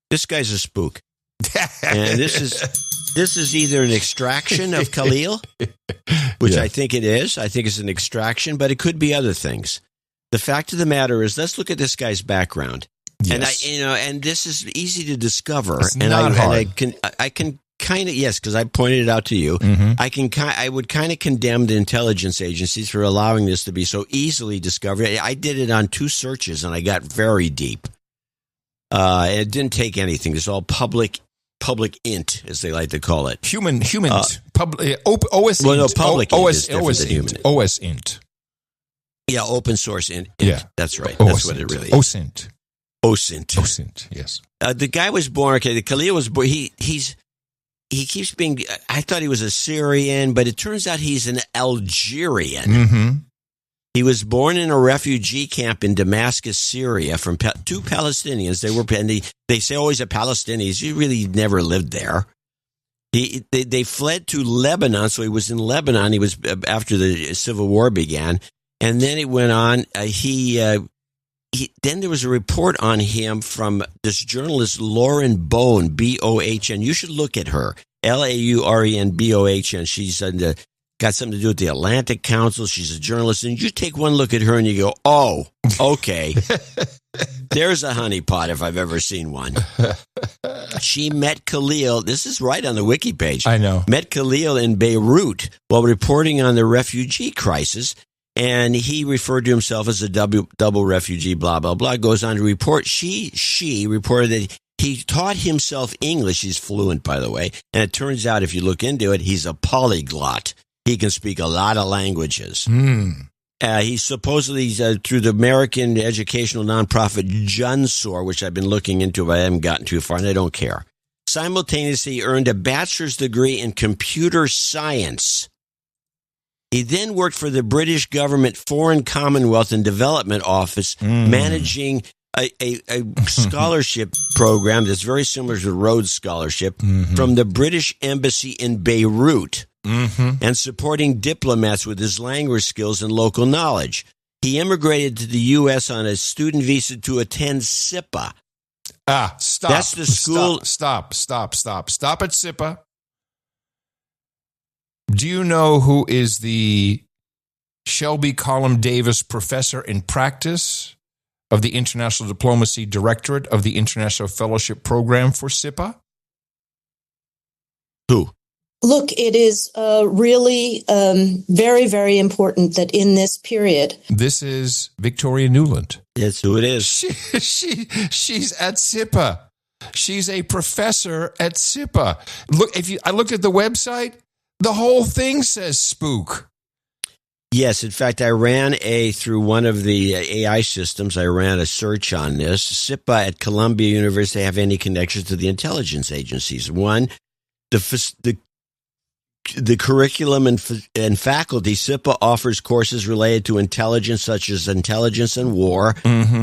This guy's a spook. And this is either an extraction of Khalil, which I think it is. I think it's an extraction, but it could be other things. The fact of the matter is, let's look at this guy's background. Yes. And this is easy to discover. It's not hard. I can kind of, yes, because I pointed it out to you. Mm-hmm. I would kind of condemn the intelligence agencies for allowing this to be so easily discovered. I did it on 2 searches, and I got very deep. It didn't take anything. It's all public int, as they like to call it. Human, public, OS. Well, no, public int is different OS than human. OS int. Yeah, open source int. Yeah, that's right. That's what it really is. OSINT. OSINT. Yes. The guy was born. Okay, Khalil was born. He keeps being. I thought he was a Syrian, but it turns out he's an Algerian. Mm-hmm. He was born in a refugee camp in Damascus, Syria, from 2 Palestinians. They say, oh, he's a Palestinian. He really never lived there. They fled to Lebanon, so he was in Lebanon. He was after the civil war began, and then it went on. Then there was a report on him from this journalist Lauren Bohn, Bohn. You should look at her, Laurenbohn. She's got something to do with the Atlantic Council. She's a journalist. And you take one look at her and you go, oh, okay. There's a honeypot if I've ever seen one. She met Khalil. This is right on the wiki page. I know. Met Khalil in Beirut while reporting on the refugee crisis. And he referred to himself as a double refugee, blah, blah, blah. Goes on to report. She reported that he taught himself English. He's fluent, by the way. And it turns out, if you look into it, he's a polyglot. He can speak a lot of languages. He's supposedly, through the American educational nonprofit Junsor, which I've been looking into, but I haven't gotten too far, and I don't care. Simultaneously earned a bachelor's degree in computer science. He then worked for the British government Foreign Commonwealth and Development Office, managing a scholarship program that's very similar to the Rhodes Scholarship from the British Embassy in Beirut. And supporting diplomats with his language skills and local knowledge. He immigrated to the U.S. on a student visa to attend SIPA. Stop. That's the school. Stop at SIPA. Do you know who is the Shelby Colum Davis Professor in Practice of the International Diplomacy Directorate of the International Fellowship Program for SIPA? Who? Look, it is really very, very important that in this period. This is Victoria Newland. That's who it is. She's at SIPA. She's a professor at SIPA. Look, I looked at the website. The whole thing says Spook. Yes, in fact, I ran through one of the AI systems. I ran a search on this. SIPA at Columbia University have any connections to the intelligence agencies? One, the curriculum and faculty. SIPA offers courses related to intelligence, such as intelligence and war,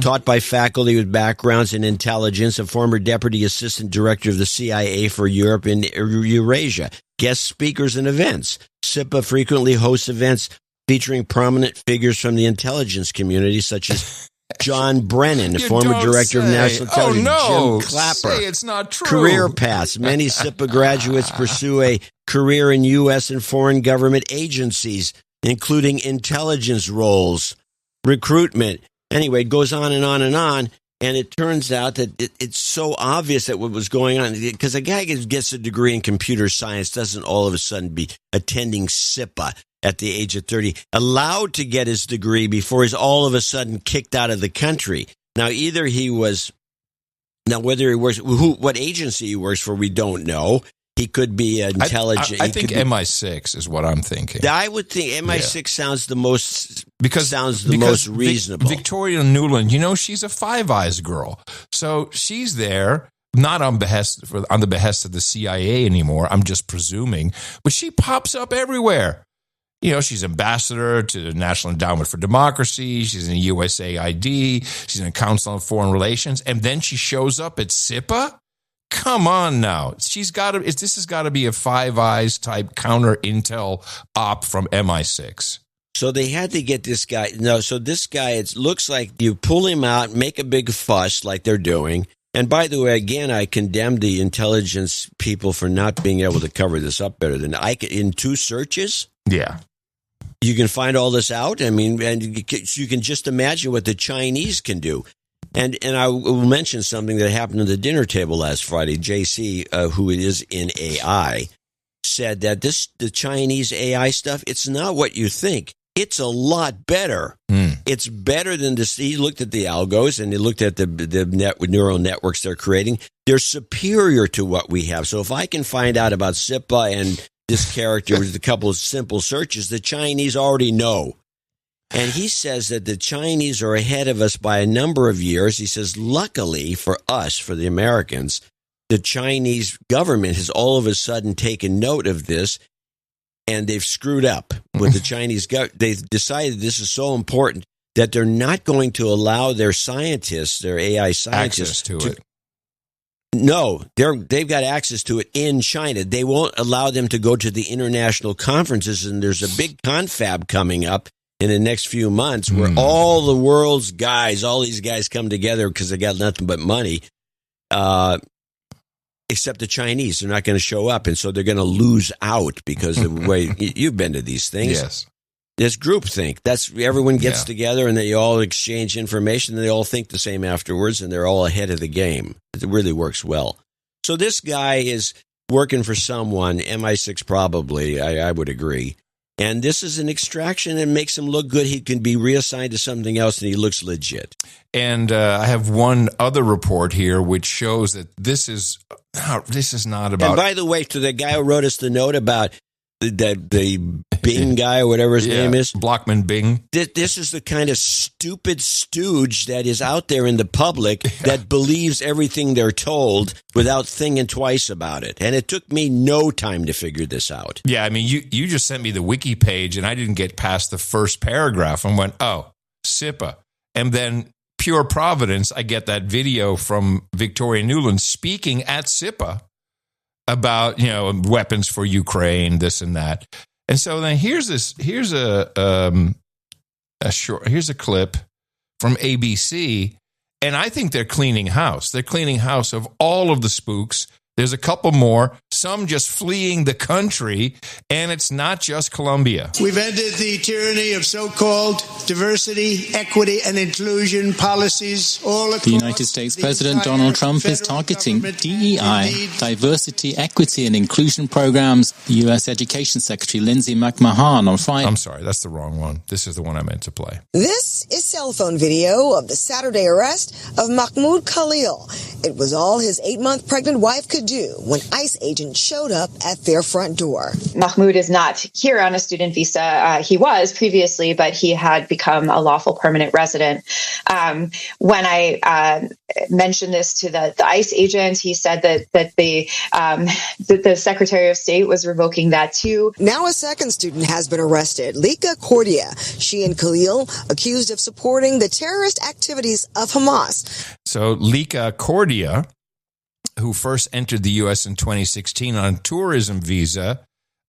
taught by faculty with backgrounds in intelligence, a former deputy assistant director of the CIA for Europe and Eurasia, guest speakers and events. SIPA frequently hosts events featuring prominent figures from the intelligence community, such as John Brennan, former director of national intelligence. Oh, no. Jim Clapper. Say it's not true. Career paths. Many SIPA graduates pursue a career in U.S. and foreign government agencies, including intelligence roles, recruitment. Anyway, it goes on and on and on. And it turns out that it's so obvious that what was going on, because a guy gets a degree in computer science doesn't all of a sudden be attending SIPA at the age of 30, allowed to get his degree before he's all of a sudden kicked out of the country. Now, whether he works, what agency he works for, we don't know. He could be intelligent. I think MI6 is what I'm thinking. I would think MI6 sounds the most most reasonable. Victoria Newland, she's a Five Eyes girl, so she's there. Not on the behest of the CIA anymore. I'm just presuming, but she pops up everywhere. She's ambassador to the National Endowment for Democracy. She's in USAID. She's in the Council on Foreign Relations, and then she shows up at SIPA. Come on now. This has got to be a Five Eyes type counter intel op from MI6. So they had to get this guy. No, so this guy, it looks like you pull him out, make a big fuss like they're doing, And by the way, again, I condemn the intelligence people for not being able to cover this up better than I can. In 2 searches, Yeah. you can find all this out. I mean, and you can just imagine what the Chinese can do. And I will mention something that happened at the dinner table last Friday. JC, who is in AI, said that the Chinese AI stuff, it's not what you think. It's a lot better. It's better than this. He looked at the algos and he looked at the neural networks they're creating. They're superior to what we have. So if I can find out about SIPA and this character with a couple of simple searches, the Chinese already know. And he says that the Chinese are ahead of us by a number of years. He says, luckily for us, for the Americans, the Chinese government has all of a sudden taken note of this, and they've screwed up with the Chinese government. They've decided this is so important that they're not going to allow their scientists, their AI scientists, access to it. No, they've got access to it in China. They won't allow them to go to the international conferences, and there's a big confab coming up in the next few months where all the world's guys, all these guys come together because they got nothing but money, except the Chinese. They're not going to show up, and so they're going to lose out because of the way you've been to these things. Yes. There's groupthink. That's everyone gets together and they all exchange information and they all think the same afterwards and they're all ahead of the game. It really works well. So this guy is working for someone, MI6 probably, I would agree. And this is an extraction and makes him look good. He can be reassigned to something else and he looks legit. And I have one other report here which shows that this is not about... And by the way, to the guy who wrote us the note about the Bing guy or whatever his name is. Blockman Bing. This is the kind of stupid stooge that is out there in the public that believes everything they're told without thinking twice about it. And it took me no time to figure this out. Yeah, I mean, you just sent me the wiki page and I didn't get past the first paragraph and went, oh, SIPA. And then pure providence, I get that video from Victoria Nuland speaking at SIPA about, weapons for Ukraine, this and that. And so then here's a clip from ABC, and I think they're cleaning house. They're cleaning house of all of the spooks. There's a couple more, some just fleeing the country, and it's not just Colombia. We've ended the tyranny of so-called diversity, equity, and inclusion policies all across the United States President Donald Trump is targeting DEI, diversity, equity, and inclusion programs. U.S. Education Secretary Lindsay McMahon on Friday. I'm sorry, that's the wrong one. This is the one I meant to play. This is cell phone video of the Saturday arrest of Mahmoud Khalil. It was all his 8-month pregnant wife could do when ICE agents showed up at their front door. Mahmoud is not here on a student visa. He was previously, but he had become a lawful permanent resident. When I mentioned this to the ICE agent, he said that the Secretary of State was revoking that too. Now a second student has been arrested, Lika Cordia. She and Khalil accused of supporting the terrorist activities of Hamas. So Lika Cordia, who first entered the U.S. in 2016 on a tourism visa,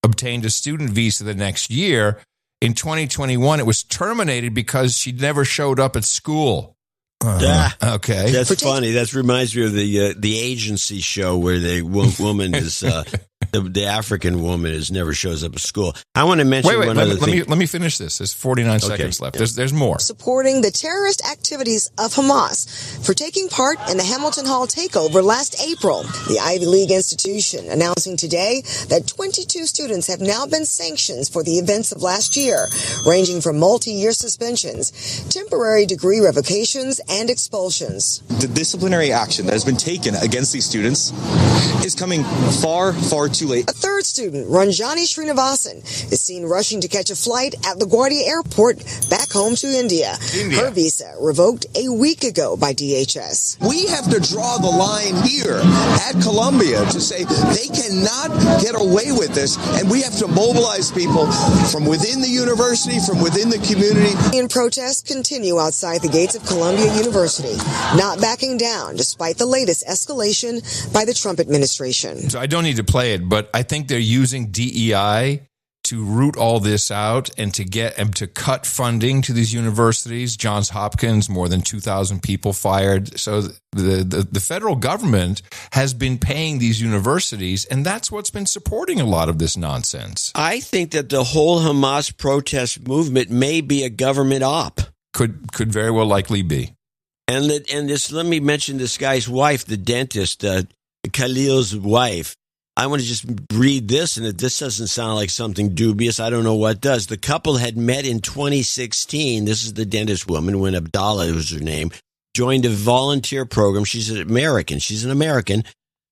obtained a student visa the next year. In 2021, it was terminated because she never showed up at school. Okay. That's funny. That reminds me of the agency show where the woman is... The African woman never shows up at school. I want to mention one other thing. Let me finish this. There's 49 seconds left. There's more. Supporting the terrorist activities of Hamas for taking part in the Hamilton Hall takeover last April. The Ivy League institution announcing today that 22 students have now been sanctioned for the events of last year, ranging from multi-year suspensions, temporary degree revocations, and expulsions. The disciplinary action that has been taken against these students is coming far, far too late. A third student, Ranjani Srinivasan, is seen rushing to catch a flight at LaGuardia Airport back home to India. Her visa revoked a week ago by DHS. We have to draw the line here at Columbia to say they cannot get away with this, and we have to mobilize people from within the university, from within the community. And protests continue outside the gates of Columbia University, not backing down despite the latest escalation by the Trump administration. So I don't need to play it, but I think they're using DEI to root all this out and to cut funding to these universities. Johns Hopkins, more than 2,000 people fired. So the federal government has been paying these universities, and that's what's been supporting a lot of this nonsense. I think that the whole Hamas protest movement may be a government op. Could very well likely be. And this, let me mention this guy's wife, the dentist, Khalil's wife. I want to just read this, and this doesn't sound like something dubious. I don't know what does. The couple had met in 2016. This is the dentist woman, when Abdallah was her name, joined a volunteer program. She's an American.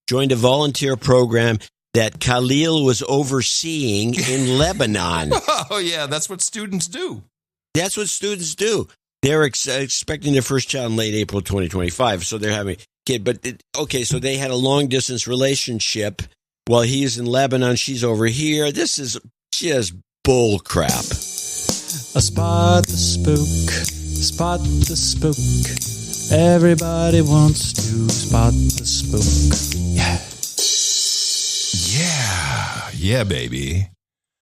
Joined a volunteer program that Khalil was overseeing in Lebanon. Oh, yeah, that's what students do. That's what students do. They're expecting their first child in late April 2025, so they're having a kid. But, okay, so they had a long-distance relationship. While he's in Lebanon, she's over here. This is just bull crap. Spot the spook, spot the spook. Everybody wants to spot the spook. Yeah, baby.